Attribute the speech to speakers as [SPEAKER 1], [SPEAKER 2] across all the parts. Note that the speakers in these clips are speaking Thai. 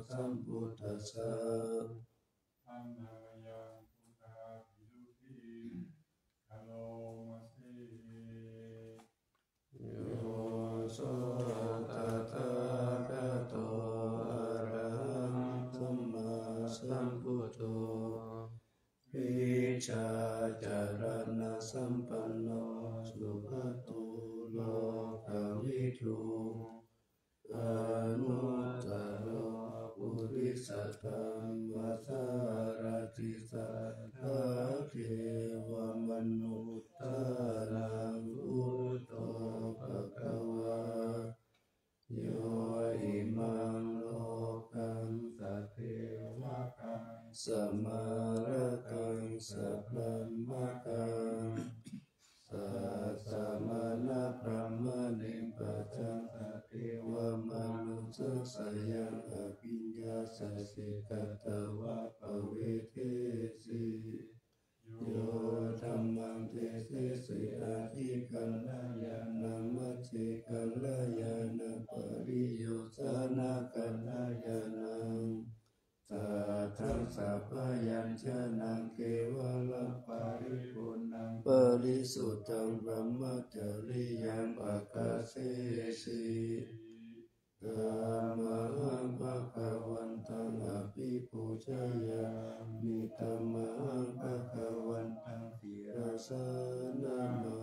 [SPEAKER 1] สัมพุทธัสสะ
[SPEAKER 2] อันนายังพุทธาภิดุติคโลมาเส
[SPEAKER 1] โยโสตถาคตอะระหังสัมมาสัมพุทโธวิชาจารณะสัมปันโนสุขโตโลกวิทูอนุตตรปุริสธรรมสารติสัทธาเทวมนุษย์ตานังพุทโธภควาโยอิมังโลกังสัพเพวะกังสมาระกังสัพพมะกังสัสสะมานะพระมะเนปัจจังสัพเพวะมนุสสะยังอภิญญาสัสสิกัตตวะปะเวเทสิโยธัมมังเทเสสิอาทิกัลลายานัมมัจเจกัลลายานัปริโยสนะกัลลายานังสัทธังสัพพยัญชนะเกวะละปาริปุณังปริสุทธังบรมจริยังปักขเสสิธัมมังภะคะวันตังอภิปูชยามิธัมมังภะคะวันตังศิรสานามา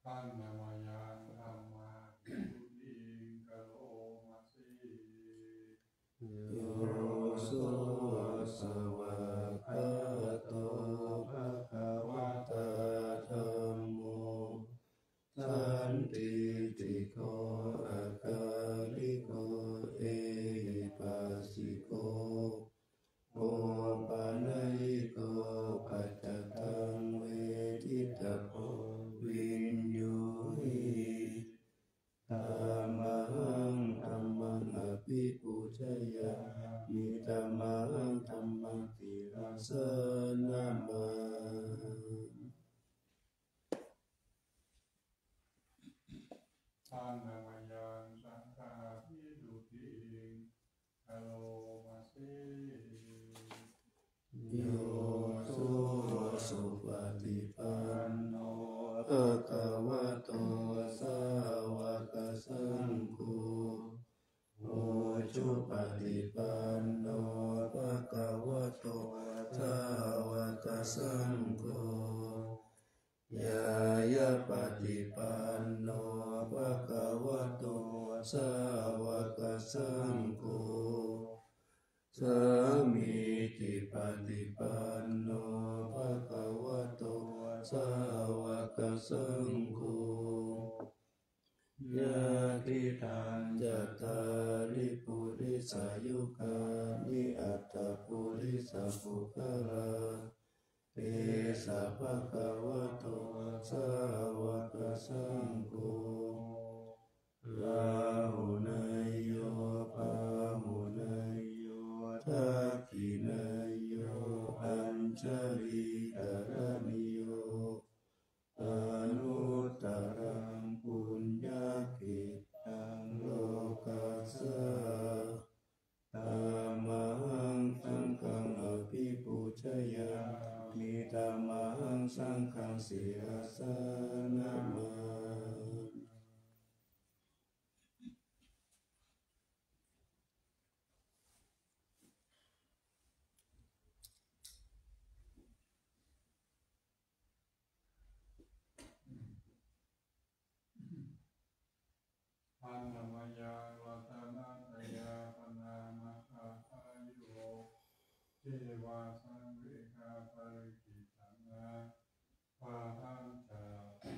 [SPEAKER 2] อันนามายังธัมมาภิดุติคโลมาเส
[SPEAKER 1] โยโสสวะคาโตภะคะวะตาธัมโมสันติติโกอะคาลิโกเอหิปัสสิโกโอปะนะยิโกปัจจตังเวทิตาโพวินโยหิธัมมังธัมมังอภิปูชยามิธัมมังธัมมังติรัสสนามา
[SPEAKER 2] อันนามายังสังฆาภิดุติคโลมาเส
[SPEAKER 1] โยโสสุปฏิปันโนภะคะวะโตสาวกสังโฆโอชุปฏิปันโนภะคะวะโตสาวกสังโฆยายาปฏิปันโนภะคะวะโตสาวกสังโฆสามีจิปฏิปันโนภะคะวะโตสาวกสังโฆยะติทันจัตตาริปุริสายุคานิอัตตปุริสปุคลาเตสะภะคะวะโตสาวกสังโฆราหุนายโยปาหุนายโยทักขินายโยอัญชลีกรณิโยอนุตตรังปุญญกิจตังโลกัสสะธัมมังสังฆังอภิปูชยามิธัมมังสังฆังศิรสานามา
[SPEAKER 2] อันนามายังวัฒนาตยาปนามาคาอายุโรเทวาสังเวคาปริกิตังนาปะหังจา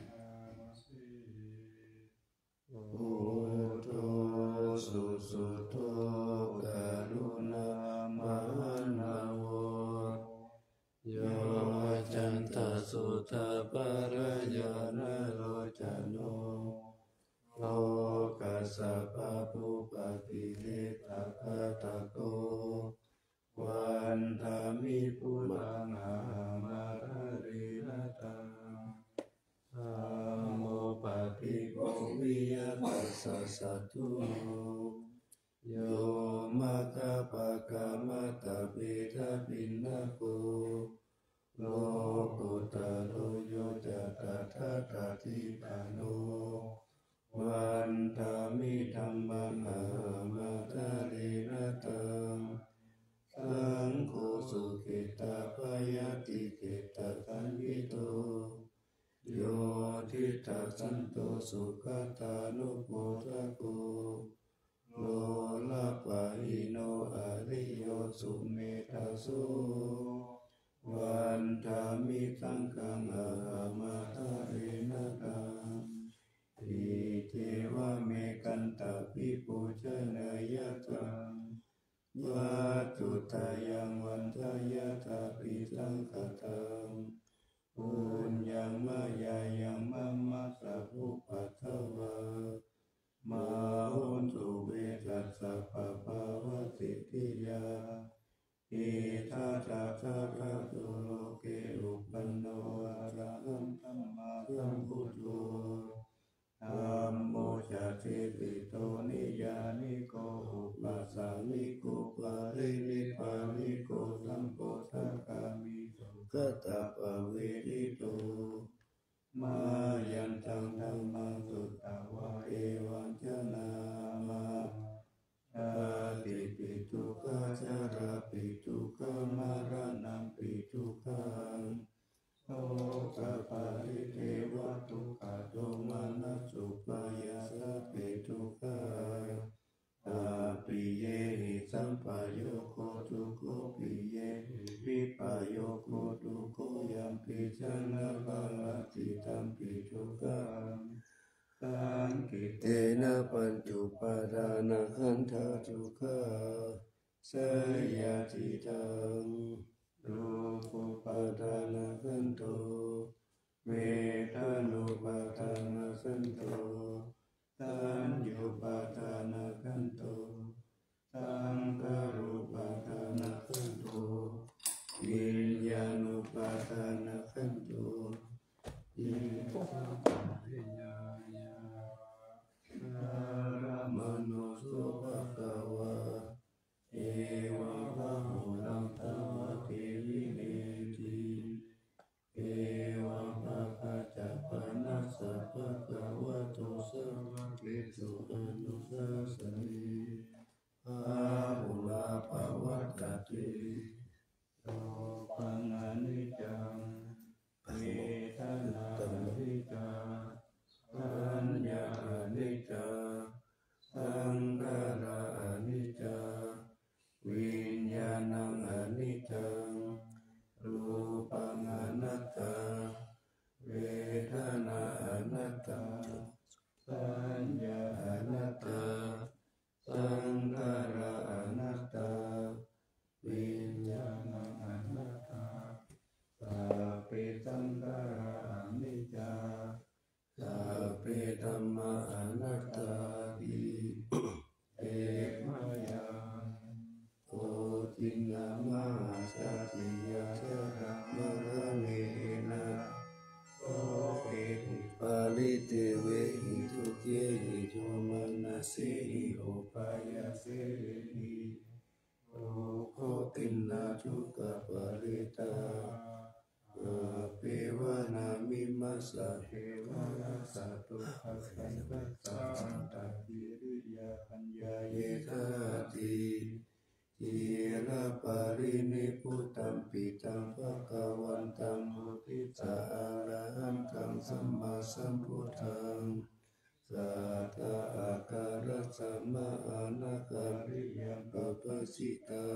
[SPEAKER 2] นามาเส
[SPEAKER 1] พุทโธสุสุโธกรุณามหาโวโยจันตสุตปารยานโลจโนโลกัสสะปะปุปติเลตคาตโกวันธามิปุรังอามาราริรตังอ ธัมโมปฏิโกวิยตัสสะสัตถุโยมะคาปะกามัตตะปิทะปินนะโกโลกุตโลโยจะตถาคติปะโนวันธามิธัมมังอะมาตะเรนะตังสังโฆสุขิตาปายาติเกตสันวิโตโยทิตัสสันโตสุขตานุโพธโกโลละปะหิโนอริโยสุเมธาโสวันธามิตังกังอะมาตะเรนะตังอิเทวะเมกันตะปิปุจเนยตังวัตถุตายังวันทายาตาปิสังคตังปุญญังมายายังมัมมะสะภุปัสสวะมาหุนตุเวทัสสะปะภาวะสิทธิยาอิทัตถะคะคะโตโลเกอุปันโนอะระหังสัมมาสัมพุทโธธัมโมจะเทปิโตนิยานิโกอุปัสสามิโกปะรินิพพานิโกสัมโพธิกามิกัตตะปะเวทิโตมายันตังธัมมังสุตตวะเอวังชนะมาอาติปิทุกขาจาราปิทุกขามารานังปิทุกขังโสกปาริเทวทุกขโทมานัสสุปายาสะเปทุกขาอาปิเยหิสัมปะโยโคทุกโขปิเยหิวิปะโยโคทุกโขยัมปิชนะภะละติตัมปิทุกขังสังกิเตนะปัญจุปาทานะขันธาทุกขาสยาติตังรูปุปาทานะขันโตเวทานุปาทานะขันโตสัญญูปาทานะขันโตสังขารุปาทานะขันโตวิญญาณุปาทานะขันโตอิโตปิญาญาอะระมโนสุภะคะวะเอวังพะหุรังธรรมเทวิเนติเอวังภะคะจะปะนัสสะภะคะวะโตสาวะเกตุอนุสาสนิภะหุราภวัตติโสปังอนิจจังเวทนาอนิจจาสัญญาอนิจจาสังขาราอนิจจาวิญญาณังอนิจจังรูปังอนัตตาเวทนาอนัตตาสัญญาอนัตตาสังขาราอนัตตาวิญญาณังอนัตตาสัพเพสังขาราอนิจจาสัพเพธัมมาอนัตตาติเอมะยังโอทินังมหาสัจจิยาจารมะระเนนะโอเปหิปาลิเตเวหิทุเกหิโทมัสนะเสหิโอปายาเสหิโอโคตินนาทุกขปาริตาอาเปวะนามิมัสสะเทวะรัสสะตุภัสสังคัสสะอันตัปิริยาปัญญาเยธาติทีระปารินิพุตตัมปิตังภะคะวันตังมุทิตาอะระหังตังสัมมาสัมพุทธังสัทธะอาการัสสะมะอานาคาริยังปัปปะสิตา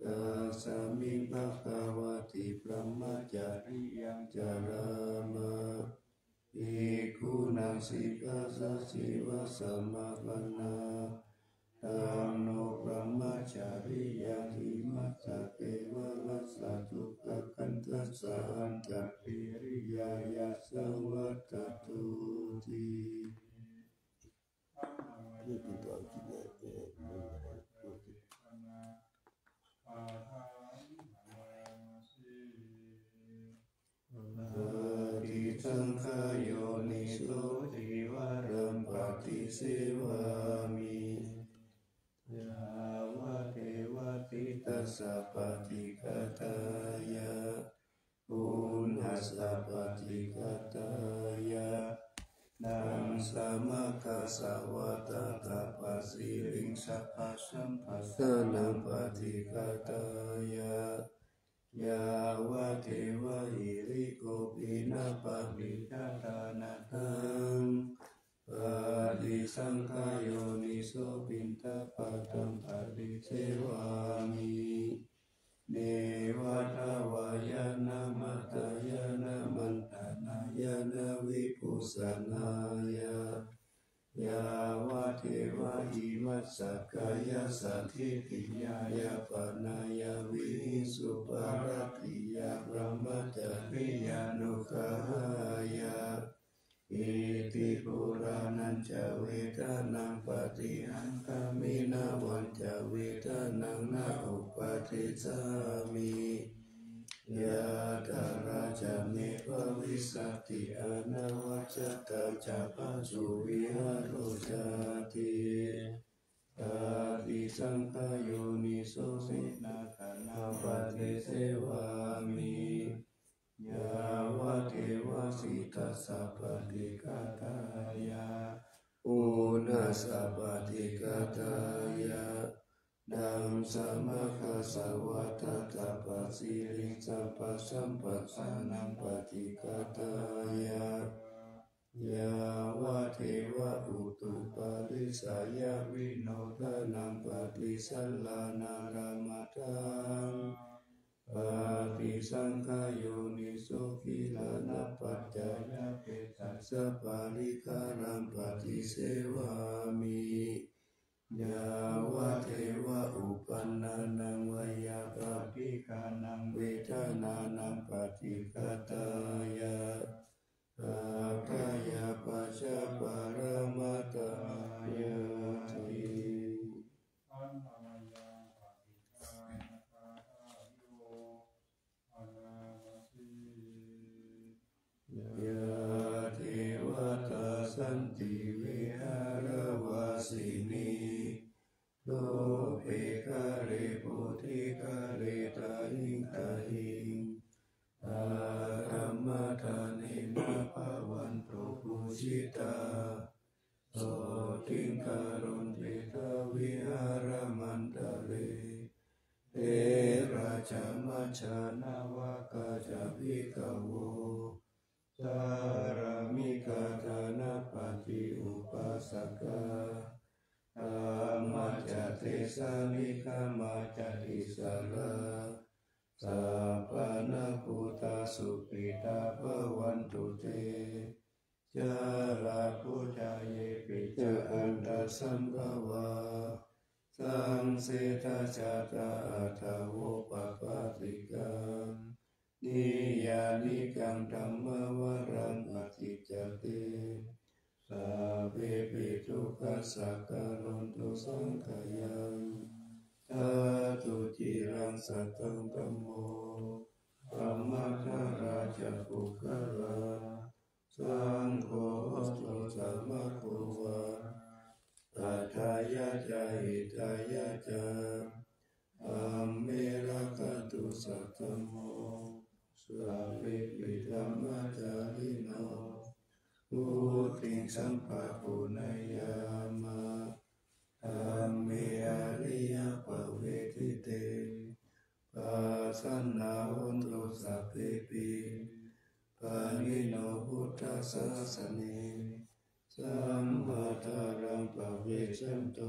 [SPEAKER 1] ตัสสะมิภะคะวะติพระมัจจาริยังจารามะภิกขุนังสิกขาสัสสิวะสัมมาปันนาธัมโมพระมัจจาริยังหิมัสสะเทวะรัสสะทุกขคันธัสสะอันตัปปิริยายาสวัตตุตินี่เป็นตัวคิดเลยปฏิสังข สัพพติกตายะปุณหสสัพพติกตายะนังสมะคะสวะตถาปัสสิริงสัพพสัมปัสสะนังปฏิกตายะยาวะเทวะหิริโกปินะปะมิจตานะทังปฏิสังขโยนิโสปินทปัตตังปฏิเสวามิเนวะทวายานะมัตตายานะมันตานายานะวิปุสสนายายาวะเทวะหิมัสสะกายะสัทธิติยายาปนายาวิสุปารติยาพระมัจจริยานุขายาอิติปุรานัญจเวทานังปฏิหังคามินาวันจเวทานังนาอุปาทิสามิยะถาราชเมภวิสัตติอนาวจตังจัปปัจจุวิหารุจติปฏิสังขโยนิโสสินาคานาปฏิเสวามิยาวะเทวะสิตัสสะปฏิกตายะอุณาสัพพติกตายะดังสมะคะสวะตถาปัสสิริสัพพสัมปัสสะนังปฏิกตายะยาวะเทวะอุตุปาริสายาวิโนทานังปฏิสัลลานารามตังปฏิสังขโยนิโสกิลานะปัจจายะเปตัสสะปาริคารังปฏิเสวามิยาวะเทวะอุปันนานังวยาปฏิกานังเวทนานังปฏิกตายะอาคายาปัจจปารมัตตายะติ
[SPEAKER 2] อันธรรมยังปฏิฆานะคาทาโยอนาวัสี
[SPEAKER 1] ยะเทวตาสันติวิหารวาสินีโลเภคาเรปุถิคาเรตาหิงตาหิงอารัมมาทานินาภาวันโตปุชิตาโสติงคารุณเตตาวิหารมันตะเลเตราชมัชฌานาวกาจาภิกขโวสารามิกาธานาปฏิอุปัสสกาอามาจเตสามิกามาจติสาราสัพพนาภูตาสุปิตาภวันตุเตจาราภูจาเยปิจาอันตสัมภวาสังเสทาจาตาอัตโวปปาติกังนิยานิกังธัมมวรังอธิจเตสัพเพปิทุกขัสสะการันตุสังขยังสาธุจิรังสัตตังธัมโมธัมมัทาราชปุคคลาสังโฆสุสัมมาโควาตัทายะจาหิตายะจาอัมเมระคันตุสัตตโมสัพเพปิธัมมาจาริโนอุติสัมภะปุณยามะธัมเมอริยปเวทิเตปัสสนาหุนตุสัพเพปิปานิโนพุทธัสสะเนสัมมาทารังปะเวชันโต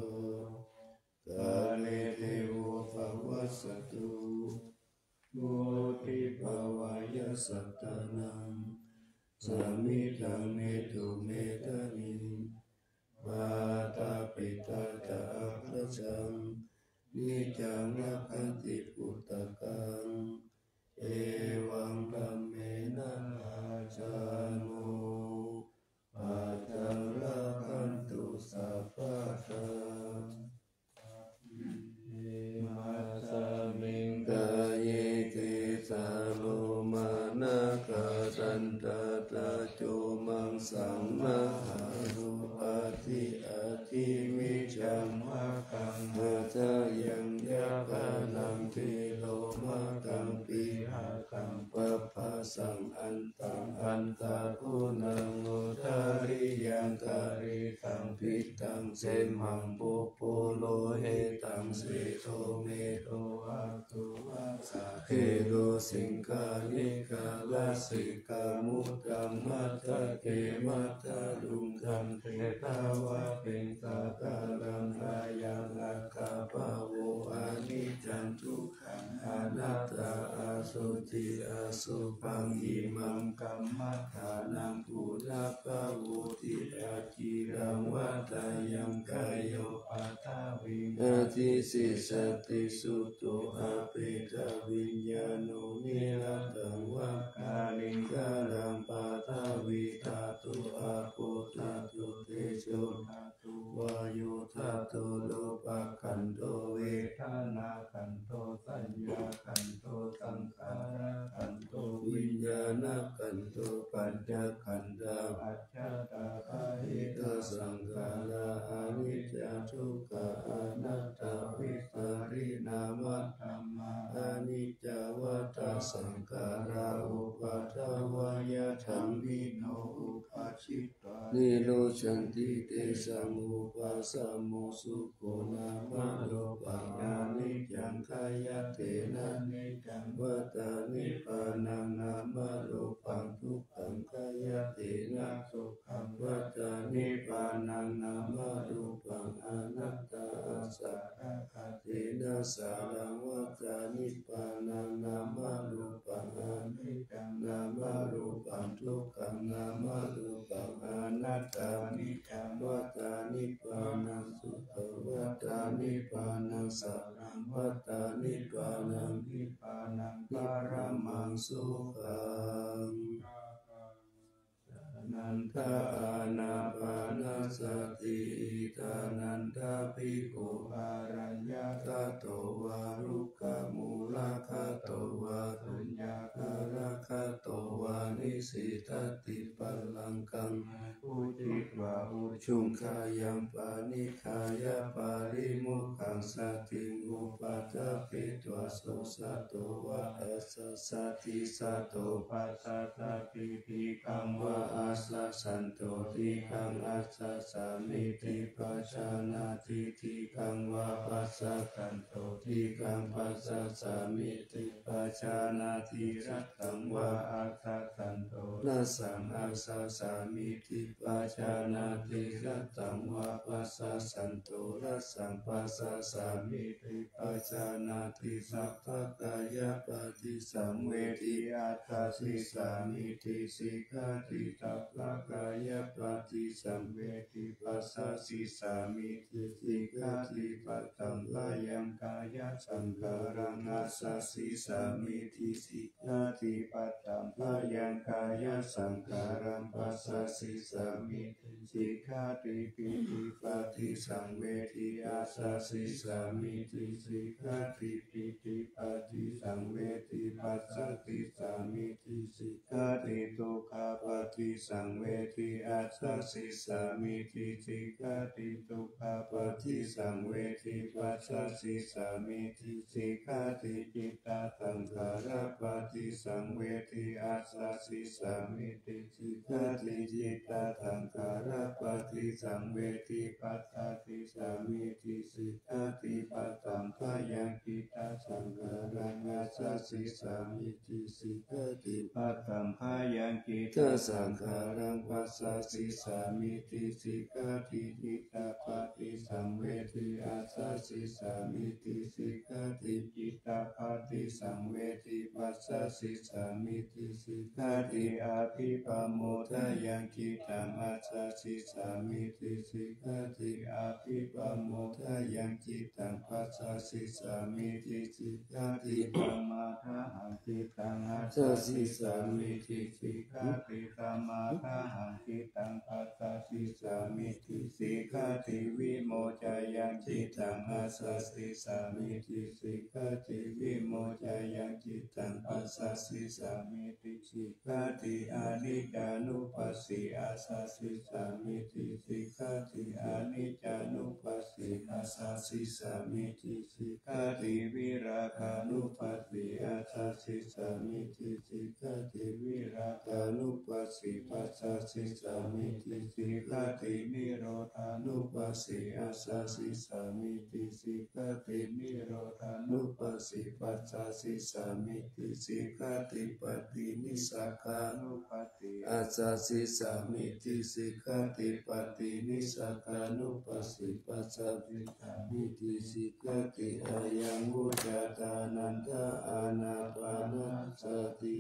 [SPEAKER 1] กาเลเทโวภวัสสตุมุติภวายสัตตานังสามิทังเมตุเมตานิมาตาปิตาตาพระจังนิจังรักขันติปุตตะกังเอวังธัมเมนะราชานุปัจจังรักขันตุสัพพะทังมัสสมิงกายเกสาโลมานะกาตันตาตาโจมังสังมหา กะริตังพิตังเสมังปุโปโลเหตังสีโทเมโทอะตุวาสาเฮโรสิงคานิกาลาสิกามุตตัมมัตตะเกมัตตะลุงคันเทตาวะเป็นตาตาลังอายังอัตตาภาโวอานิจจันทุกขังอนัตตาอาสุจิอาสุปังอิมังกัมมัฏฐานังปุระภาโวติอาจิรังวัฏยังกายโยปัตตาวิงอาทิสิสติสุโตอาเปตวิญญาโนนิรัตตังวะกาลิงกาลังปัตตาวิตาตุอาโปตาตุเตโชทาตุวายุทาตุโลภะขันโตเวทนาขันโตสัญญาขันโตสังขารขันโตวิญญาณขันโตปัญจขันธาอัจฉตาปะหิตาสังขาราอนิจจทุกขอนัตตาวิปริณามธรรมาอนิจจวัฏสังขาราอุปัฏฐวายธัมมิโนอุปัชชิตวานิโรชันติเตสังอุปัสสโมสุโขนามะโลปัญญานิจังขายเตนะนิจังวัฏานิพานังนามะโลปังทุกขังขายเตนะสุขังวัฏานิพานังนามะโลปังอนัตตาสัพพะคะเตนะสารังวัฏานิพานังนามะโลปังอนิจจังนามะโลปังทุกขังนามะโลปังอนัตตานิจังวัฏานิพานังสุขวัฏานิพานังสัพพังวัฏานิพานังนิพานังปรมังสุขังนันทอานาปานาสติทานันทภิกขุอารัญญาคโตวารุกขมูลคโตวาตุญญาคารคโตวานิสิตติปัลลังกังอุจิตวาอุชุงคายังปานิคายาปาริมุขังสติอุปัฏฐปิตวโสสัตโตวะอัสสสติสัตโตปัสสัตติติกังวะอัสสสันโตติกังอัสสสามิติปัจจานาติติกังวะปัสสะสันโตติกังปัสสะสามิติปัจจานาติรัตตังวะอัสสะสันโตนะสังอัสสะสามิติปัจจานาติรัตตังวะปัสสะสันโตนะสังปัสสะสามิติปัจจานาติสัพพะกายปฏิสังเวทิอัตถสิสามิติสิกขาติสัพพะกายปฏิสังเวทิปัสสะสิสามิติสิกขาติปัตตังพยังกายสังขารังอัสสะสิสามิติสิกขาติปัตตังพยังกายสังขารังปัสสะสิสามิติสิกขาติปิติปฏิสังเวทิอัสสะสิสามิติสิกขาติปิติปฏิสังเวทิปัสสะสิสามิติสิกขาติทุกขปฏิสังเวทิอัสสะสิสามิติสิกขาติทุกขปฏิสังเวทิปัสสะสิสามิติสิกขาติจิตตสังขารปฏิสังเวทิอัสสะสิสามิติสิกขาติจิตตสังขารปฏิสังเวทิปัสสะสิสามิติสิกขาติปัตตังพยังจิตตสังขารังอัสสะสิสามิติสิกขาติปัตตังพยังจิตตสังขารังปัสสะสิสามิติสิกขาติจิตตปฏิสังเวทิอัสสะสิสามิติสิกขาติจิตตปฏิสังเวทิปัสสะสิสามิติสิกขาติอาภิปโมทยังจิตตังอัสสะสิสามิติสิกขาติอาภิปโมทยังจิตตังปัสสะสิสามิติสิกขาติปมาทหังจิตตังอัสสะสิสามิติสิกขาติสมาทหังจิตตังปัสสะสิสามิติสิกขาติวิโมจายังจิตตังอัสสะสิสามิติสิกขาติวิโมจายังจิตตังปัสสะสิสามิติสิกขาติอนิจจานุปัสสิอัสสะสิสา มิติสิกขาติอนิจจานุปัสสิอาสาสิสามิติสิกขาติวิราคานุปัสสิอาสาสิสามิติสิกขาติวิราคานุปัสสิปัสสาสิสามิติสิกขาตินิโรธานุปัสสิอาสาสิสามิติสิกขาตินิโรธานุปัสสิปัสสาสิสามิติสิกขาติปฏินิสสขานุปัสสิอาสาสิสามิติสิกขาติปฏินิสสขานุปัสสิปัสสาสิสามิติสิกขาติอายังวุจตานันทาอานาปานสติ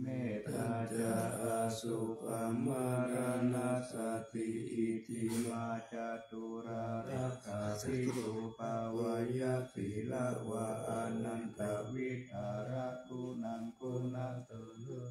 [SPEAKER 1] เมตตาจาอาสุปมารานาสติอิติมาจตุรารักขาสิตุภาวายาสีลาวะอนันตวิหารกุณังคุณัตุ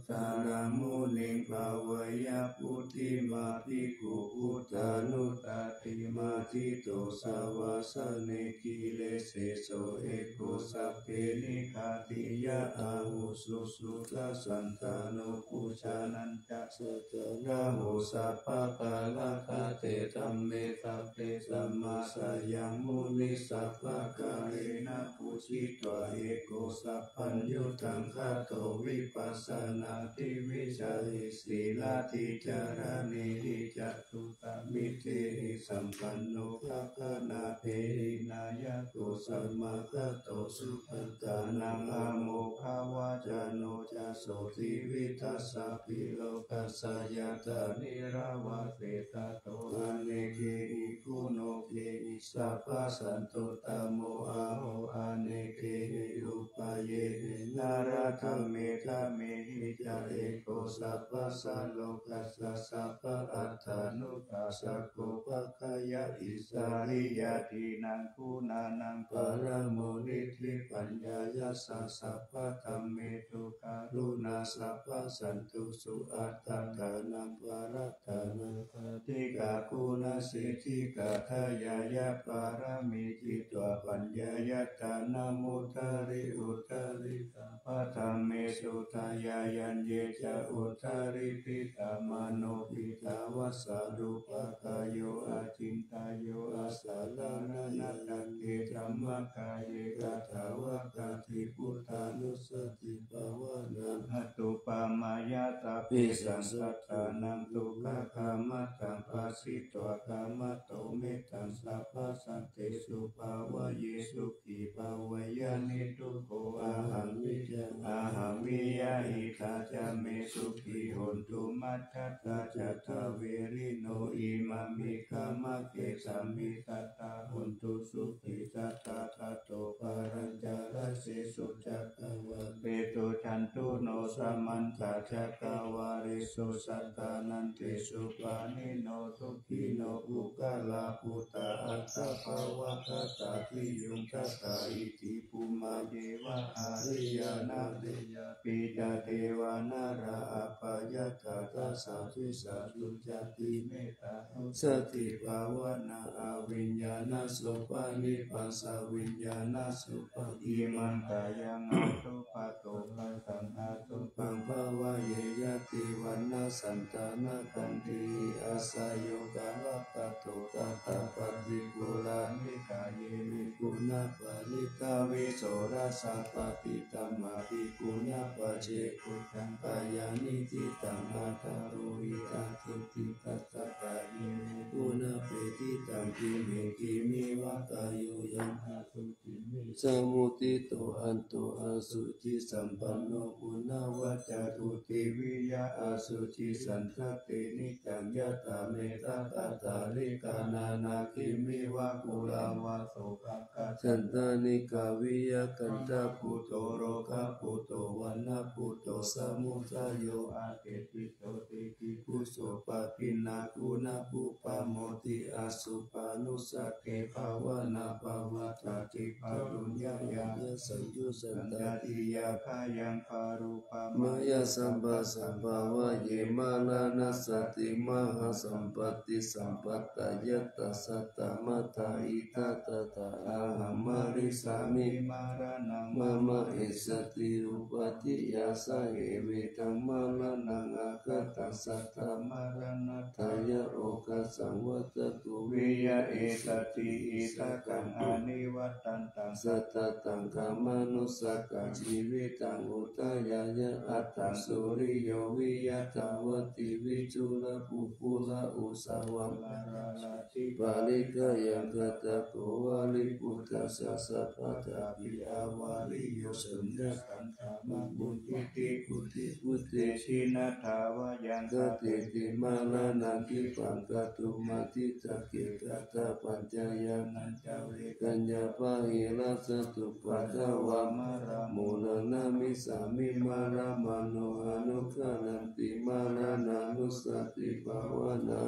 [SPEAKER 1] สารมุนิภาวายาพุทธิมาภิกขุพุทธานุตติมาทิโตสาวาสเนกิเลเสโสเอโกสัพเพนิคาติยะอาหุสุสุตสันตานุปุชานันจะสัจระโหสัพพะกาลคาเตธัมเมตัพเพสัมมาสยังมุนิสัพพะกาเลนะปุชิตวะเอโกสัพพัญญุตังคาโตวิปัสสนาติวิจัยสีลาติจารเนหิจัตุตมิเตหิสัมปันโนภะคะนาเทหินายะโตสัมมาคโตสุปัตตานังอะโมภาวะจโนจะโสติวิทัสสะปิโลกัสสยตานิราวะเสตโตอเนเกหิคุโนเกหิสัพพสันตุตโมอะโหอเนเกหิอุปเยหินาราธรรมเมธาเมหิจาเอโกสัพพสันโลกัสสะสัพพอัตถานุปัสสะโกภคยะอิสาริยตินังคุณานังปรโมนิธิปัญญายาสัสสะพะธัมเมตุการุณาสัพพสันตุสุอัตตกานังปรัตตานังปฏิกาคุณาสิทธิกาทายายะปารมิจิตวปัญญายตานามุตาริอุตาริสัพพธัมเมสุทายายันเยจะอุตาริปิตามโนปิตาวสารุปกายโยอาจินตายโยอาสาลานานาตังเกธัมมกายเยกะถาวะกาติพุทธานุสติภาวะนังหัตตุปามายาตาปิสังสัตตานังตุกะกามัตตังภาสิตวะกามัตโตเมตังสัพพสันติสุภาวะเยสุขีภาวะนิทุโกอาหังวิยาอาหังวิยาหิตาจเมสุขีหนตุมัตตตาจัตตาเวริโนอิมามิกามะเกสัมมิตัตตาหนตุสุขิตัตตาทัตโตปารัญจาราเสสุจักขวะเปโตชันตุโนสัมมันตาจักขวาริสุสัตตานันติสุปานิโนทุกิโนอุกาลาปุตตาอัตตาภาวะคตาทิยุงคตาอิติปุมาเยวะอาริยานาเดยปิจเทวานาราอปายตาตาสาธุสาธุจติเมตตาสติภาวนาอวิญญาณสุปานิปัสสวิญญาณสุปาอิมันตายังอาตุปัตโตปัสสังอาตุปังภาวะเยยติวันนาสันตานาคันติอาสายโยกาลปัตโตตตาปฏิกุลานิกายเยวิกุณาปริตาวิโสราสัพพิตัมมาภิกุณาปเจกุตังกายานิจิตังอาตารุหิอาทุติตัสสะกายเยวิกุณาเปติตังกิเมกิมิวะกายโยยังอาสุจิมิสมุติโตอันโตอาสุจิสัมปันโนปุณาวัจจตุติวิยะอาสุจิสันทเตนิจังยตาเมตตาตาริกานานาคิมิวะกุลาวะโสภะกะสันตานิกาวิยะกันตาปุโตโรคะปุโตวันนะปุโตสมุทโยอาเกติโตติกิปุโสปะกินากุณปุปะโมติอสุปานุสเกภาวนาภาวตาติภาโว รุญญายังสังยุสันตติยาคายังคารุปามายาสัมปะสัมภาวะเยมาลานัสสติมหาสัมปติสัมปัตตายตัสสัตตมัตตาอิทัตตะอาหัมมาริสามิมารานังมะมะเอสติอุปติยาสะเอเวตัมมาลานังอาคตัสสัตตมารณัตถายโอกัสสังวัตตุวิยะเอสติอิทักังอานิวัตตันตังสัตตตังกามนุสกังชีวิตังอุตยายะอัตตังสุริโยวิยะตาวติวิจุลปุปุละอุสาวะมาราลาติปาลิกายังกตะโกวาลิปุตตะสัสสะปะตาปิอาวาลิโยสัญญสันธามะบุติติปุติปุติชินาทาวะยังกติติมาลานันติปังกตุมาติตะเกกตะปัญจายานันจาเวกัญญาปะหิราสตุปัตตวามารามุลนามิสามิมารามาโนอนุคานันติมารานานุสติภาวนา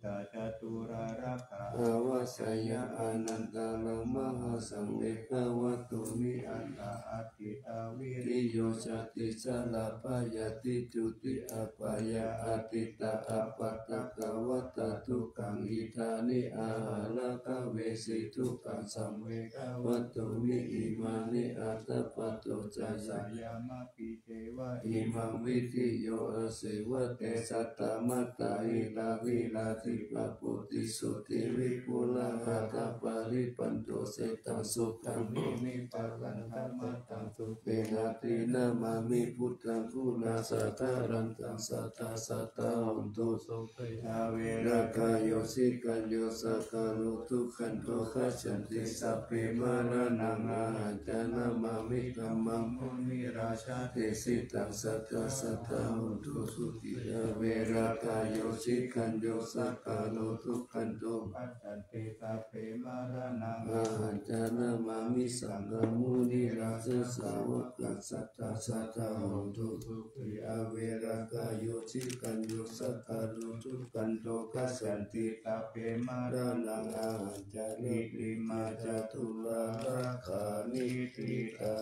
[SPEAKER 1] ตาจตุราราคาอาวาสยาอนันตาลังมหาสังเอกวัตตุมิอันตาอัตติตาวิริโยชติสลาปายติจุติอปายาอติตาอปัตตะกวัตตทุกังอิธานิอาหาระกเวสิทุกังสัมเวกวัตตุมิอิมานิอัตตปัตโตจายายามะปิเทวะอิมังวิธิโยอเสวะเตสัตตมัตตาอิลาวิลาติปะปุติสุติวิปุละหัตถปาริปันโตเสตังสุขังนิปัสสันธรรมตังสุเปนาตินามามิพุทธังคุณาสัทธารันตังสัทธาสัทธาหุนตุสุเปอาเวรกายโยสิกัญโยสักขะโลทุขันโตขัจฉันติสัพเพมารานังอาหันจานามามิธัมมังมุนิราชาเทสิตังสัทธาสัทธาหุนตุสุติอาเวรกายโยสิกัญโยสักขะโลทุขันโตขัจฉันติสัพเพมารานังอาหันจานามามิสังฆมุนิราชสาวกสัทธาสัทธาหุนตุสุติอาเวรกายโยสิกัญโยสักขะโลทุขันโตขัจฉันติสัพเพมารานังอาหันจานิติมาจตุลาราคานิติตา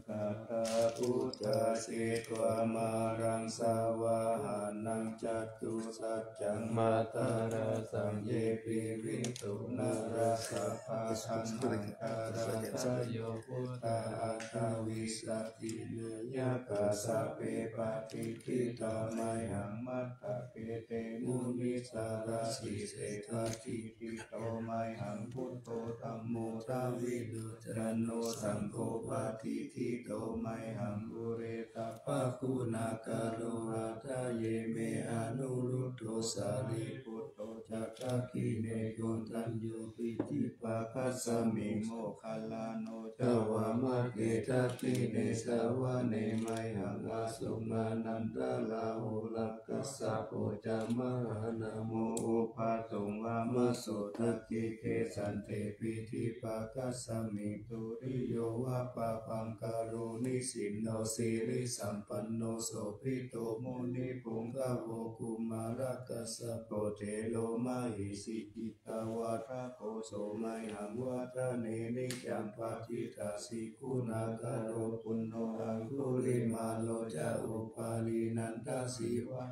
[SPEAKER 1] กัตตาพุทธาสิกวามารังสาวาหานังจัตุสัจจังมาตาราสังเยปิวิตุนาราสัพพะสังฆังคาราสโยพุทธาอัตถวิสัตติเนยกาสะเปปะติทิตามัยหังมัตตะเปเตมุนิสาราสิเสทาทิติโตมัยหังพุทโธธัมโมทาวิดุจรโนสังโฆปะทิทิโตมัยหังบุเรตปะคุณากาโลอาทาเยเมอนุรุตโตสารีปุตโตจักขกิเนโยตัญโยปิติปะคัสสมิโมคัลลาโนจาวามะเกทัตติเนสาวะเนมัยหังอาสุมานันตาลาหุลักกัสสะโพจามหานาโมอุปาตุงวามะโสทักขิเกสันเตปิธิปะคัสสมิตุริโยวะปะปังกโรนิสินโนสิริสัมปันโนโสภิโตมุนิปุงกะโวกุมารักัสสะโปเทโลมาหิสิกิตาวาทะโกโสมัยหังวาทะเนนิจัมปะทิตาสิคุณากโรปุณโนอังคุลิมาโลจะอุปาลีนันทสิวะ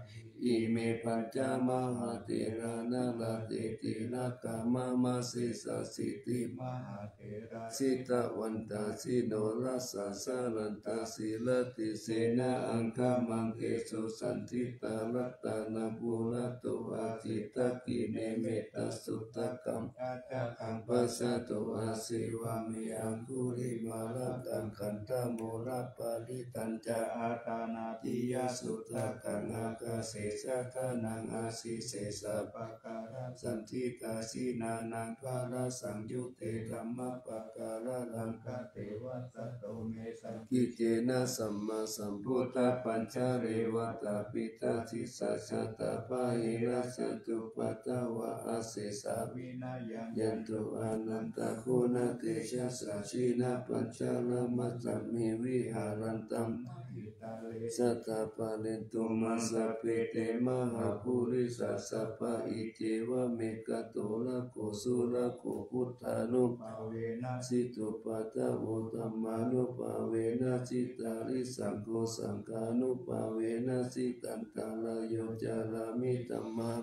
[SPEAKER 1] อิเมปัญจมหาเถระนาลาเตตินักขมะมะสิสสิติมหาเถระสิตะวันตาสิโนรัสสะสารันตาสิลติเสนาอังคมังเกสุสันติตาลัตตานาภูระโตอาจิตตกิเนเมตตสุตตะกัมอาจาคังปัสสะโตอาสิวามิอังคุริมาลตังคันธโมระปาลิตัญจะอาตานาติยสุตตะกังอากาเสสะทานังอาสิเสสะปะการะสันติตาสินานังภาระสังยุเตธัมมะปะการะลังคเทวัสสะโตเมสังกิเจนะสัมมาสัมพุทธปัญจเรวัตปิตาทิสัจจตปะหิรัสตุปัตตวะอาเสสาวินายันตุอนันตคุณเตชะสัจฉินะปัญจละมัจจมิวิหารันตัม หิตาเลสัตตาปะเรนตุมัสสะเปเตมหาภูริสัสสะปะอิเจวะเมกะโตระโกสุระโกพุทธานุภาเวนะสิตุปัตตะโวธัมมานุภาเวนะจิตาริสังโฆสังฆานุภาเวนะสิตันตาลโยจารามิธัมมา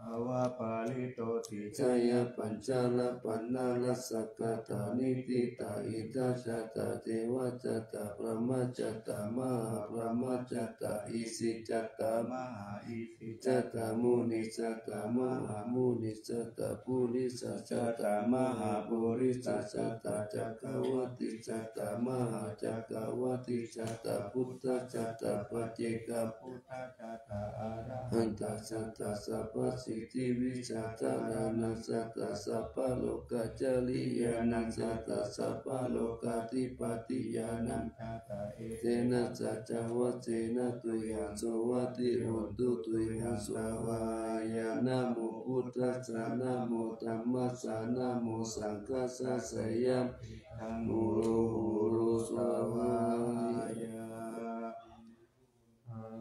[SPEAKER 1] ภาวะปาลิโตติชยปัญจลปันนาลสักกตานิติตาอิทัสสะตาเทวจัตตาพระมัจจตามหาพระมัจจตาอิสิจัตตามหาอิสิจัตตามุนิจัตตามหามุนิจัตตาปุริสัจจัตตามหาปุริสัจจัตตาจักรวัติจัตตามหาจักรวัติจัตตาพุทธจัตตาปัจเจกพุทธจัตตาอะระหันตจัตตาสัพพสิทธิวิจัตตานานัสสัตตาสัพพโลกาจริยานัสสัตตาสัพพโลกาธิปติยานังจัตตาเอเตนะสัจจวัจเจนะตุยันโสวัติโหตุตุยันสวายานะโมพุทธัสสะนะโมธัมมัสสะนะโมสังฆัสสะสยามธัมโมโลโหโลสวายา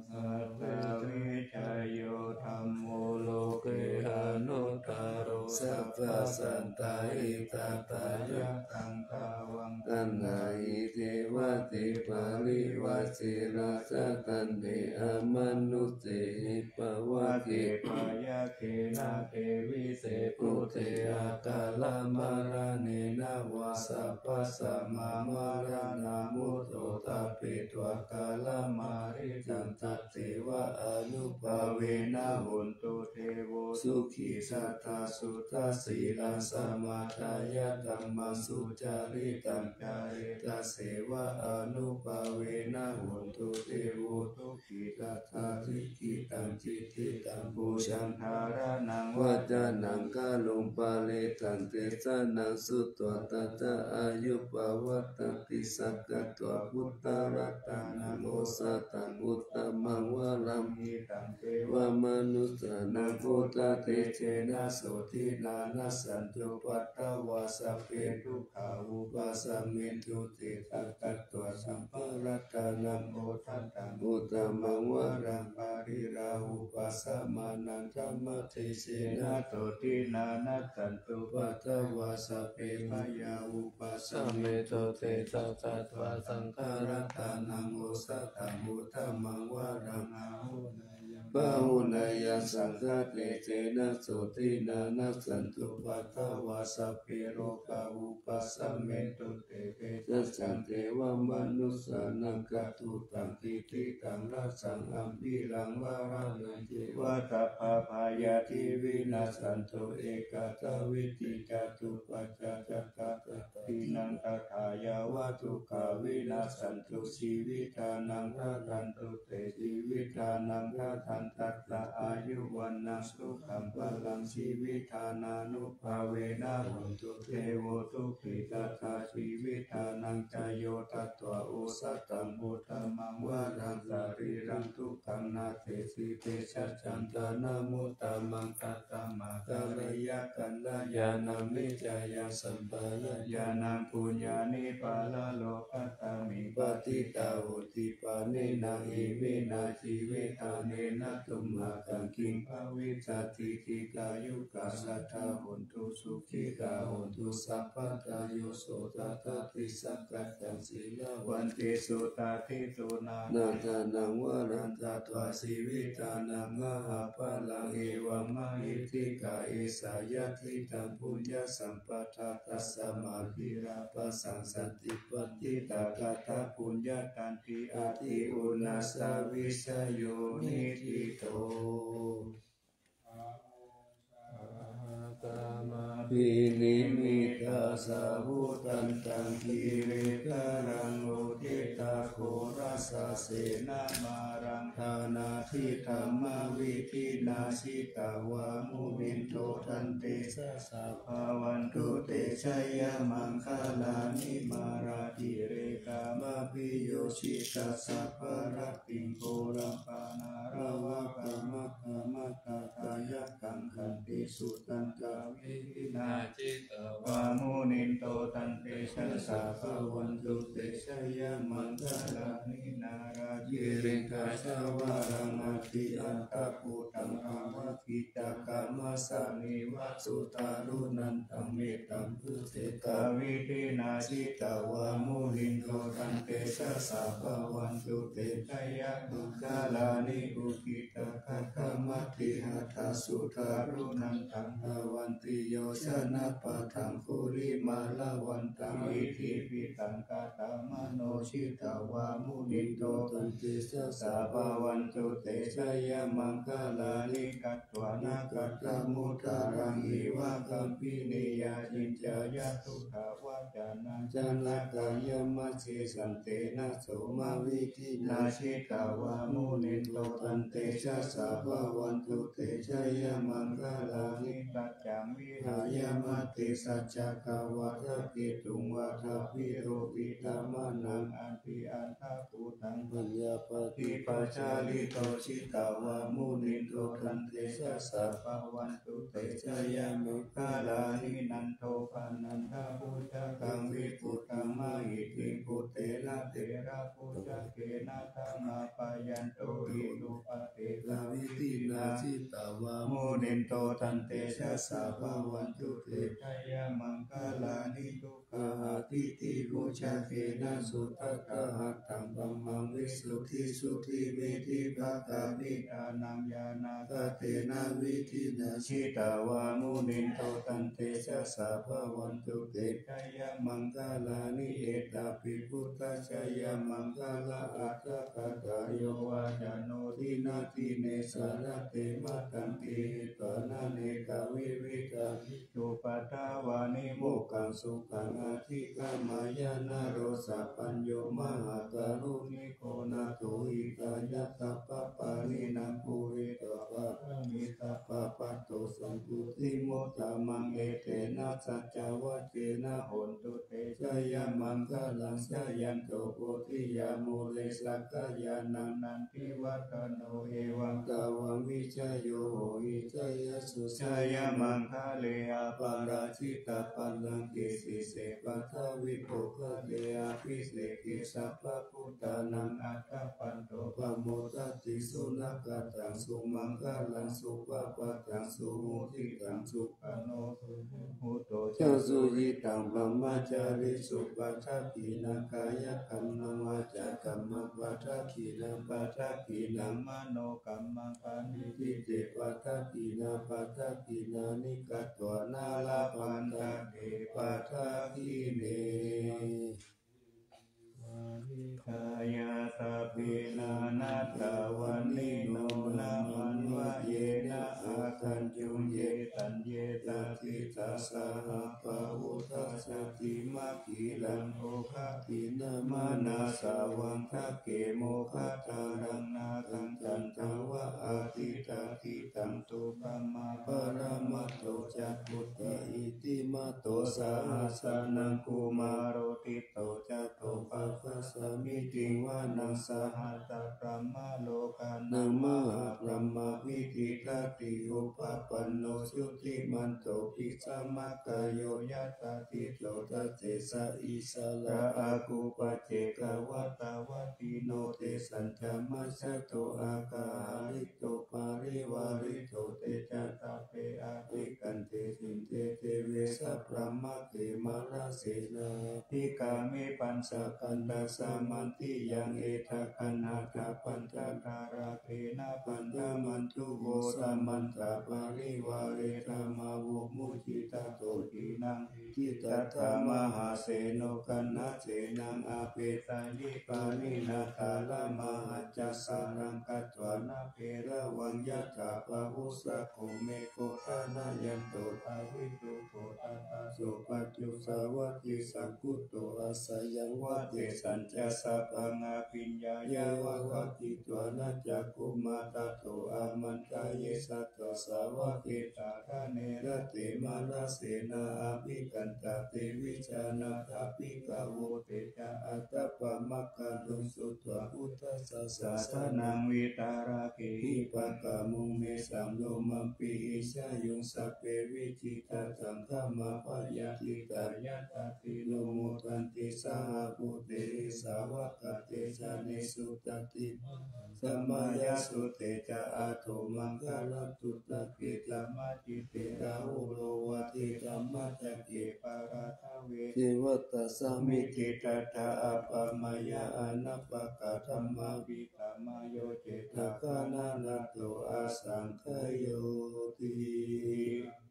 [SPEAKER 1] สัตตวิชโยธัมโมโลเกหานุตตโรสัพพสันตาอิตาตายะตังกาวังตันหาอิเทวติปาริวัชิราชตันเดอมนุสเตหิปวะเกปายะเกนะเกวิเศปุเตอะกาลมาราเนนะวาสัพพสัมมามารานามุตโตตาปิตวะกาลมาริจันตเทวะอนุภาเวนะหุนตุเทโวสุขีสัตตาสุตตาสีลาสมาทายะธัมมังสุจาริตังจาริตาเสวะอนุภาเวนะหุนตุเทโวทุขีตัทธาทิกิตังจิตติตังบูชังทารานังวัจานังกาลุมปาเลตันเตสานังสุตตวตัจจะอายุปวัตติสักกะตวพุทธรัตนังโอสัตตังอุตตมังวะลัมหิตังเทวมนุสสานังพุทธเตเจนะโสทินานัสสันตุปัตตวาสัพเพทุกขาอุปัสสมินตุติตักกัตตวสัมภรัตนังโอทัตตังอุตตมังวะรังปาริราหุปัสสมานันธรรมเทเจนะโสทินานัสสันตุปัตตวาสัพเพพยาอุปัสสมิโตเตสัสสัตวะสังฆรัตนังโอสัตตังอุตตมังวะรังอาหุปะหุนายาสังฆเตเจนะโสทินานัสสันตุปัตตวาสัพเพโรกาอุปัสสมิตุเตเปตัสสันเทวมนุสสานังกัตตุตังทิติตังรัสสังอัมปิลังวาระนันเจวะตัพพะพายาทิวินาสันตุเอกตวิติจตุปัจจะจตตะตินังตถายาวะทุกขวินาสันตุชีวิตานังทัตันตุเตชีวิตานังทัตันตัตตะอายุวันนังสุขัมพลังชีวิตานานุภาเวนะหุนตุเทโวทุขิตตาชีวิตานังจโยตัตตวะโอสัตตังบุตมังวะรังสารีรังทุกขังนาเตสิเตชัจจันตานามุตตมังตัตตมาตาลยะกันลายานามิจายาสัมปายญาณังปุญญานิปาลโลกัตตามิปฏิตาหุติปานินาหิวินาชีเวทาเนนะตุมหะกังคิงภวิจติกิกายุกาสัทธาหุนตุสุขิตาหุนตุสัพพะตาโยโสตตาติสักกัตตังสีลาวันติสุตาทิตุนานาทานังวรันตตวาสีวิตานังมหาภาลังเอวังมหิทิกาเอสายทิตังปุญญสัมปทาตัสสมาธิราปัสสังสันติปฏิตากาตาปุญญตันติอาทิอุนาสวิสโยนิทิโตปินิมิตาสาวุตันตังกิเรตารังโอทิตาโครัสเสนามารังธานาทิธรรมวิธินาสิตาวามุนินโตทันเตสะสะภาวันตุเตชัยมังคลานิมาราธิเรกามาปิโยชิตาสัพพะรัตติงโกรัมปานาระวะกามะกามะตาทายะกังขันติสุตันตาวินาจิตวามุนินโตตันเตชัส สะภะวันตุเตชะยะมังคลานินารายิริกาชาวารังอภิอันตะปุตังอาวะกิจกามัสสานิวัสสุตารุนันตังเมตัมพุเทกาวิธินาชิตาวามุนิโตตันเตชะสะภะวันตุเตชะยะมังคลานิอุกิตกะกะมัตติหัตถสุตารุนันตังอวันติโยชนะปะทังคุริมาลาวันตังอิทิปิตังกาตามโนชิตาวามุนิโตตันติสสะภะวันตุเตชะยะมังคลานิกัตวานากัตตมุตารังอิวะคัมปินิยาจินจายะตุถาวาจานังจันลกายมัสสิสันเตนะโสมาวิธินาชิตาวามุนิโตตันเตชะสะภะวันตุเตชะยะมังคลานิกัจจังวิหายามติสัจจกาวะทะกิตุงวะทะพิโรปิธามานังอันติอันทะปุตังปัญญาปฏิปัจจาริโตชิตาวามุนิโตตันเตชะสะภะวันตุเตชะยะมังคลานินันโทปานันทะพุทธกังวิปุตตังมหิติปุเตนะเตระพุทธเกนะธรรมปายันโตอินุปเตลาวิธินาชิตาวามุนิโตตันเตชะสะภะวันตุเตชะยะมังคลานิทุกขาทิติภูชาเกนะสุตตะหัตถังบัมมังวิสุทธิสุทิเมธิภะกามิทานังญาณาคเตนะวิธินาชิตาวามุนิโตตันเตชะสะภะวันตุเตชะยะมังคลานิเอตาปิพุทธชยมังคลาอัตถกตาโยวาจโนทินาทิเนสารเตมัตันติปนาเนกวิวิกาจุปตาวานิโมกังสุขังอธิกามายนาโรสัพพัญโยมหาการุณิโกนาโตอิกายตัปปะปานินังภูริตวะมิตาปะปัตโตสัมพุติโมตามังเอเตนะสัจจวัจเจนะโหนตุเตชะยะมังคลังชะยันโตโพธิยามุเลสักกายานังนันทิวัตโนเอวังกาวังวิชโยโหอิจยสุชยมังคะเลอาปาราชิตาปัลลังเกสิเสปัทวิโภคะเลอาภิเสกิสัพพะพุทธานังอัตถปันโตปะโมทัตติสุนักตังสุมังคะลังสุปะปะตังสุมุทิตังสุปโนสุมุตโตเจ้าสุยิตังบรมจาริสุปัฏฐกินังกายกัมมังวาจากัมมังปัฏฐกินังปัฏฐกินังมโนกัมมังปานิทิเตปัฏฐกินาปัฏฐกินานิกัตวนาลาปันตะเตปัฏฐกิเนกายาตาปินานาตาวันนิโนนามันวะเยนะอาคันจุงเยตันเยตาติตาสหปะวุตัสสติมากิลังโอภะกินามานาสาวังคะเกโมฆะตารังนาคังจันทวะอาทิตาทิตังตุปัมมาปรมัตโตจักขุตอิติมาโตสาหัสนังกุมารโรติโตจัตโตปัสสะมิติวานังสหัสสะพระมโลกานังมหาพรหมวิธิทัตติอุปปันโนสุติมันโตภิกขมัคคโยยัตติโตทัสเสสะอิสระอากุปัจเจกวัตตวัตติโนเตสัญจมัสสะโตอากาลิโตปาริวาริโตเตจัตตาเปอาภิกันเตสินเตเตเวสะพระมะเขมาราเสนาทิกามิปัญสกันตสามันติยังเอทะคันหาตาปัญจทาราเกนะปัญญามันตุโวสัมมันตาปาริวาเรธรรมาวุมุจิตาโตทีนังทิตัตถามหาเสโนกันนะเสนังอาเปตายิปานินาตาลามหัจจสารังกัตวานาเประวังยัตถาปะหุสะโคเมโคทานายันโตภาวิตุโกตัตตาสุปัจจุสาวัตติสังคุตโตอาสยังวัตเตสัญจสัพพังอาปิญญายาวะวัตติตวานาจักขุมาตโตอามันกายสัตตสาวะเกตาทะเนระเตมาราเสนาอาภิกันตเตวิจานาทาภิกขโวเตจาอัตตปะมัคคะลุสุตวะพุทธสัสสะนังวิตาราเกหิปะกะมุงเมสัมโลมัมปิอิชายุงสัพเพวิจิตตังฆมา มาปยาติกายตติโนโมทันติสาภูเตสาวกเตจานิสุตติสัมมายาสุเตจะอาโทมังคาลตุตะเกตมัจจิเตราหุโลวะติธัมมัจจเกปาราทเวเทวตัสสมิจิตตาอัปปมายาอนัปปะกะธัมมาวิธามโยเจตกานานาโตอาสังขโยติ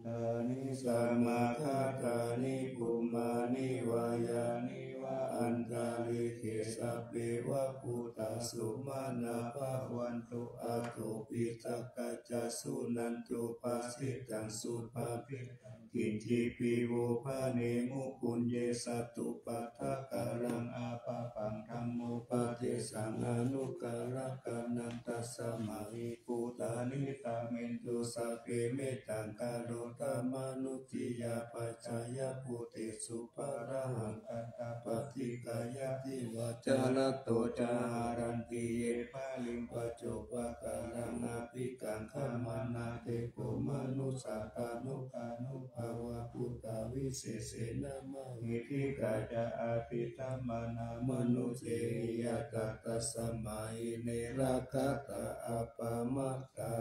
[SPEAKER 1] ตานิสัมมาคาตานิภูมานิวายานิวะอันตาลิเกสัพเพวะภูตาสุมาณาภวันตุอาโตปิตักกัจจสุนันตุปัสสิตังสุภาภิกินจิปิโวภาเนมุปุญเยสัตตุปัฏฐกาลังอาปะปังธัมโมปะเทสังอนุกาลกานันตัสสมาหิภูตานิตาเมนตุสัพเพเมตังกาโรธรรมานุติยาปัจจายภูติสุปาระหังอัตตาปฏิกายติวาจาลโตจารันติเยปาลิงปัจจุปะกาลังอาภิกังขมานาเตโกมนุสาตานุกานุภาวะพุตตาวิเศษนะมะหิทิกาจะอาภิธรรมนามนุเสยตัสสะมัยเนราคตาอัปปมัตตา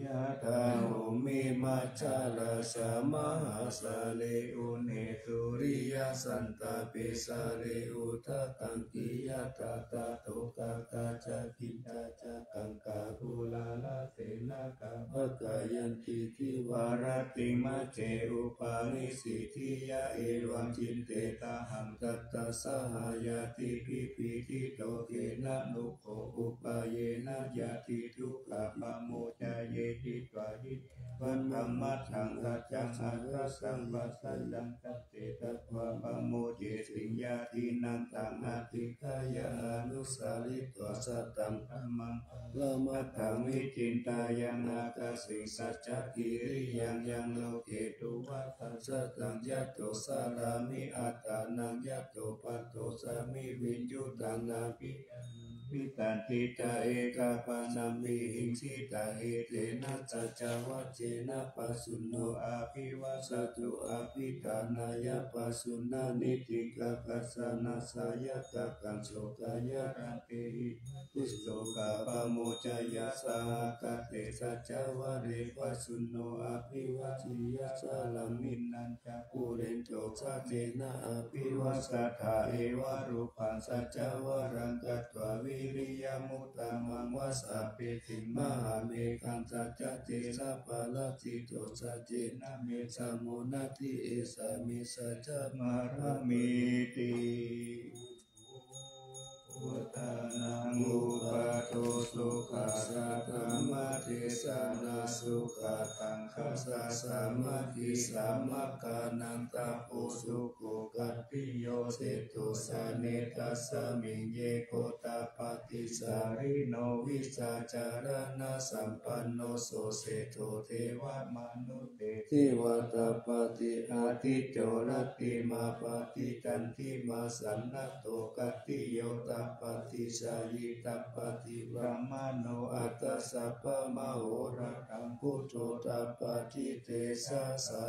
[SPEAKER 1] ยะถาหุมิมัจจาราชามหาสาเลอุเนตุริยสันตปิสาเลอุทะกังกิยะตตาโตกะกะจะกิจาจะกังกะภูลาลาเสนะกะภะกายันติทิวารติมะเจอุปาณิสิทธิยะเอวังจินเตตาหังตัตตะสหายาติภิปิทิโตเกนะนุโขอุปาเยนะยะติทุกขะปะโมจาเยติตวาหิวันธรรมัสสังสัจจังอัตถสัมปัสสัจจังตัตเตตัตวะปะโมเจสิญญาทินันตังอติกายานุสาริตวสัตตังธัมมังละมัตถังวิจินตายังอากาสิสัจจกิริยังยังโลเกตุวัฏสัจตังยัตโตสารามิอัตตานังยัตโตปัตโตสามิวิญญุตังนาภิวิตันติตาเอกาปานัมมิหิงสิตาเอเตนะสัจจวัจเจนะปัสสุโนอาภิวาสตุอาภิธานายะปัสสุนานิติกะกัสสนะสายะตะกังโสกายะรันเตหิตุโสกะปะโมจายะสากะเตสัจจวะเรปัสสุโนอาภิวาจิยะสาลามินนันจะปุเรนโตสัจเจนะอาภิวาสัทธาเอวะรูปังสัจจวะรังกัตถววิริยมุตตะมังวะสัพเพติมหาเมขังสัจจเจสัพพะละติโตสัจเจนะเมสะโมนะติเอสามิสัจจมาระมิติพุทธานังอุปาโตสุขัสสะธัมมาเทศนาสุขตังคัสสะสามาธิสัมมาคานันตาปุสุโกกัตติโยเสตุสาเนตัสสะมิงเยโกตาปฏิสาริโนวิชาจารณะสัมปันโนโสเสโตเทวมนุเตเทวตาปฏิอาทิโจรติมาปฏิจันติมาสันนัตโตกัตติโยตาปฏิชายิตาปฏิบรมโนอัตตสัพพะมโหระตังพุทโธตาปฏิเตสะสะ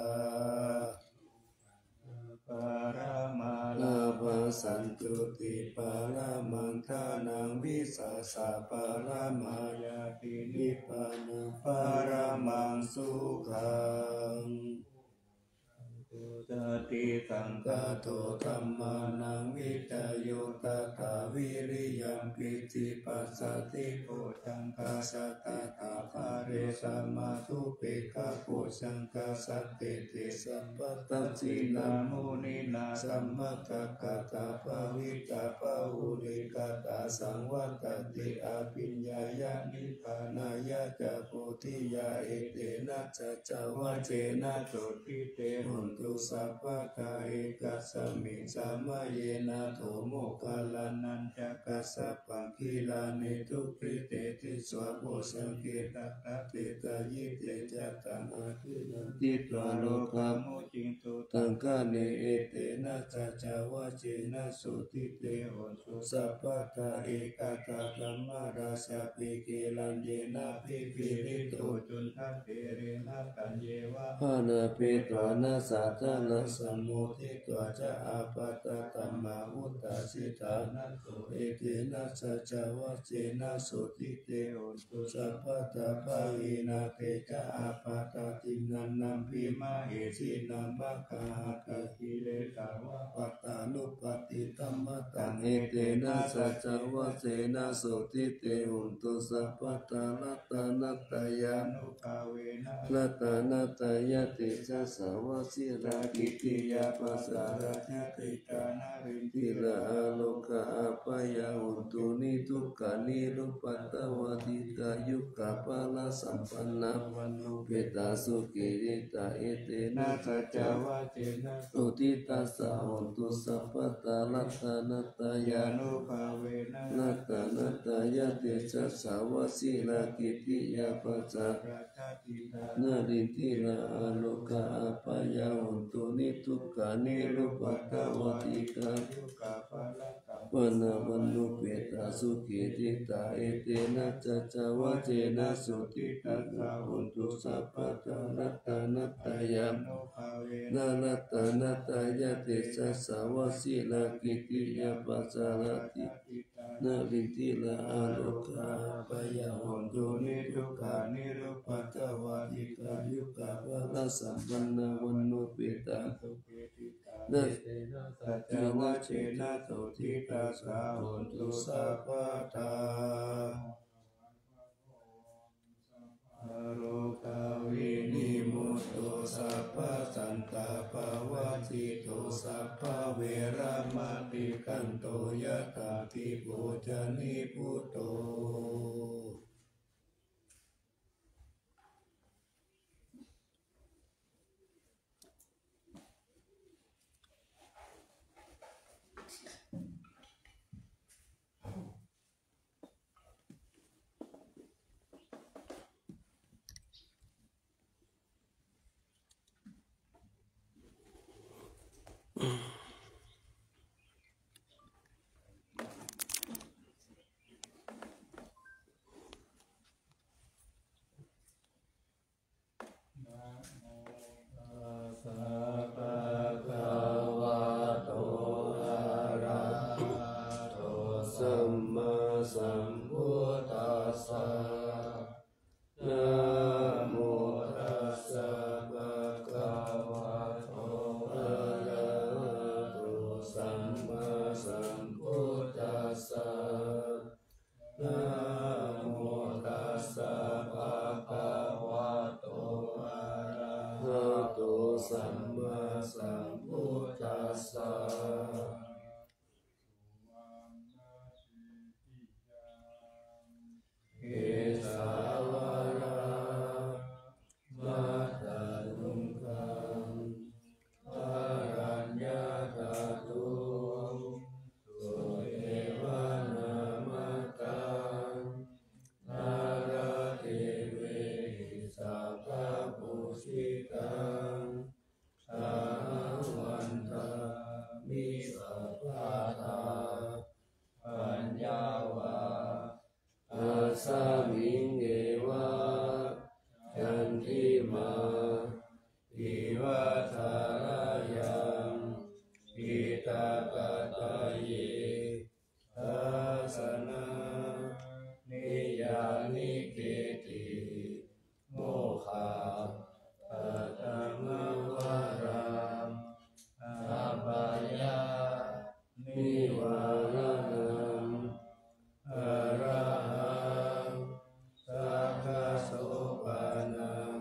[SPEAKER 1] ปารามาลาภสันตุติปารามังทานังวิสาสะปารามายาตินิพพานังปารามังสุขังตติตังกะโตธัมมานังวิจโยตถาวิริยัมปิติปัสสติโพชังคาสัตตาภาเรสัมมาทุเปกะโพชังคาสัตเตเตสัพพตัสสินามุนินาสัมมากักขะตาภวิตาภอุริกตาสังวัตติอาปิญญายานิพพานายะจะโพธิยาเอเตนะจัจจวะเจนะโสติเตหุน ตุสัพพะกาเอกัสสมิงสัมมาเยนะโถโมกขลานันจักกัสสะปังคีลานิทุปิเตติสวะโพสังเกตตะเตตายิเตจัตตังอาทินันติตวโลกามุจิงตุตังกะเนเอเตนะสัจจวะเจนะสุติเตโหตุสัพพะกาเอกตาธัมมาราสะปิเกลันเยนะภิปิริโตจุนทัเตเรนะกัญเยวะหานาเปตวานาสัตตะนะสัมโมทิตวะจะอาปัตตะตัมมาอุตตาสิตานันโตเอเตนะสัจจวะเจนะสุติเตโหตุสัพพะตาภาวินาเตจะอาปัตตะตินันนัมภิมาเหสินัมมะคาหะกะกิเลสาวะปัตตานุปติตัมมะตังเอเตนะสัจจวะเจนะสุติเตโหตุสัพพะตาลัตตานัตตายานุภาเวนะลัตตานัตตายะติจะสาวะสิรากิติยาปัสสาระยะติกานารินติละอาโลกะอาปายาหุตุนิทุกขานิรุปัตตวะติกายุกะปะละสัมปันนาวันโนเปตาสุกิริตาเอเตนะสัจจวะเจนะสุติตัสสะโหตุสัพพะตาลัตตานัตตายานุภาเวนะลัตตานัตตายะติจะสาวะสิรากิติยาปัสสาระนารินติละอาโลกะอาปายาหุตุนิทุกขานิรุปัตตวะติกายุกะปะละสัมปันนาวันโนเปตาสุกิริตาเอเตนะจัจจวะเจนะสุติตัสสะโหตุสัพพะตาลัตตานัตตายานุภาเวนะลัตตานัตตายะติสัสสาวะสิรากิติยาปัสสาระตินารินติละอาโลกะอาปายาหุตุนิทุกขานิรุปัตตวะติกายุกะปะละสัมปันนาวันโนเปตาสุกิริตานะสัจจวะเจนะโสทิตัสสะโหตุสัพพะทาโลกาวินิมุตโตสัพพะสันตาภวัตติโตสัพพะเวระมะติกันโตยะถาภิปูชนิพุตโตสัมพุทธัสสะนะโมตัสสะภะคะวะโตอะระหะโตสัมมาสัมพุทธัสสะนะโมตัสสะภะคะวะโตอะระหะโตสัมมาสัมพุทธัสสะเอสาวาระมัตตาลุงคังอรัญญาตาตุสุเอวะนามัตตังนาราเทเวหิสัพพะปุสิตังสาวันตามิสัพพะทาปัญญาวาอาสามิงเอวะจันทิมาอิวัฏารยังอิตากตาเยทัสนานิยานิเกติโมฆะปัตตมังวารังสัพพยานิวารังอรหังสัพพะโสปานัง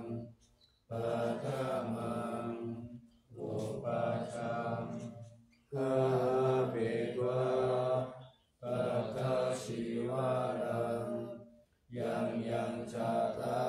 [SPEAKER 1] ปัฏฐามังอุปัชฌังคาเปตวะปัฏฐชิวารังยังยังจาตา